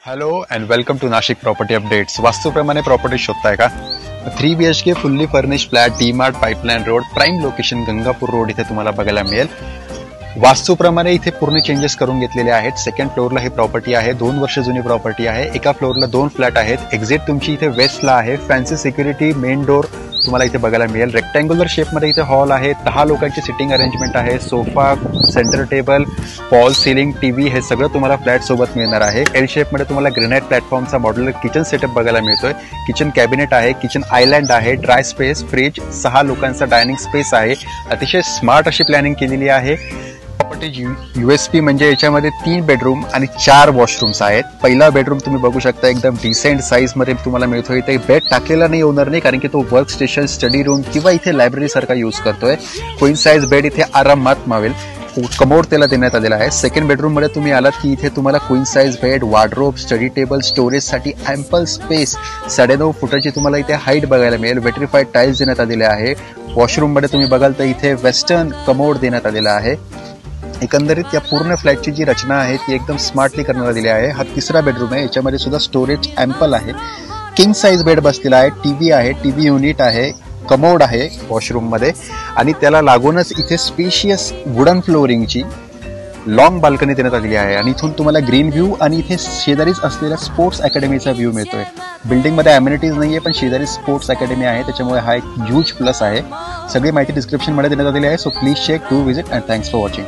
Hello and welcome to Nashik property updates. वास्तूप्रमाणे property शोधताय का? 3 BHK fully furnished flat, DMart, pipeline road, prime location, Gangapur road इथे तुम्हाला बघायला मिळेल. वास्तूप्रमाणे इथे पूर्ण चेंजेस करून घेतलेले आहेत. सेकंड फ्लोअरला ही प्रॉपर्टी आहे. 2 वर्ष जुनी प्रॉपर्टी आहे. एका फ्लोअरला 2 फ्लॅट आहेत. एक्झिट तुमची इथे वेस्टला आहे. फॅन्सी सिक्युरिटी, मेन डोर तुम्हाला इथे बघायला मिळेल. रेक्टँग्युलर शेपमध्ये इथे हॉल आहे. 10 लोकांची सिटिंग अरेंजमेंट आहे. Sofa, centre table, fall ceiling, TV हे सगळं तुम्हाला फ्लॅट सोबत मिळणार आहे. एल शेपमध्ये तुम्हाला ग्रेनाइट प्लॅटफॉर्मचा मॉड्युलर किचन सेटअप बघायला मिळतोय. किचन कॅबिनेट आहे. किचन आयलँड आहे. ड्राय स्पेस, फ्रीज, 6 लोकांचा डायनिंग स्पेस आहे. अतिशय स्मार्ट अशी प्लॅनिंग केलेली आहे. प्रॉपर्टी USP म्हणजे याच्यामध्ये 3 बेडरूम आणि 4 वॉशरूम्स आहेत. पहिला बेडरूम तुम्ही बघू शकता, एकदम डिसेंट साईज मध्ये तुम्हाला मिळतोय. इथे बेड टाकलेला नाही होणार नाही, कारण की तो वर्क स्टेशन, स्टडी रूम किंवा इथे लायब्ररी सारखा यूज करतोय. क्वीन साईज बेड इथे आरामात मावेल. कमोड त्याला देण्यात आलेला आहे. सेकंड बेडरूम मध्ये तुम्ही आलात की इथे तुम्हाला queen size bed, wardrobe, study table, स्टोरेजसाठी अँपल स्पेस, 9.5 फुटाची तुम्हाला इथे हाईट बघायला मिळेल. वेट्रिफाईड टाईल्स देण्यात आलेले आहे. वॉशरूम मध्ये तुम्ही बघाल तर इथे वेस्टर्न कमोड देण्यात आलेला आहे. एकंदरीत या पूर्ण फ्लॅटची जी रचना आहे ती एकदम स्मार्टली करण्यात आलेली आहे. हा तिसरा बेडरूम आहे. याच्यामध्ये सुद्धा स्टोरेज अँपल आहे. किंग साईज बेड बसलेला आहे. टीव्ही आहे. टीव्ही युनिट आहे. कमोड आहे वॉशरूम मध्ये आणि त्याला लागूनच इथे स्पेशियस वुडन फ्लोरिंगची लॉंग बाल्कनी देण्यात आलेली आहे. आणि इथून तुम्हाला ग्रीन व्ह्यू आणि इथे शेजारीच असलेल्या स्पोर्ट्स अकॅडमीचा व्ह्यू मिळतोय. बिल्डिंगमध्ये अम्युनिटीज नाहीये, पण शेजारी स्पोर्ट्स अकॅडमी आहे, त्याच्यामुळे हा एक ह्यूज प्लस आहे. सगळी माहिती डिस्क्रिप्शनमध्ये देण्यात आलेली आहे. So please check, to visit and thanks for watching.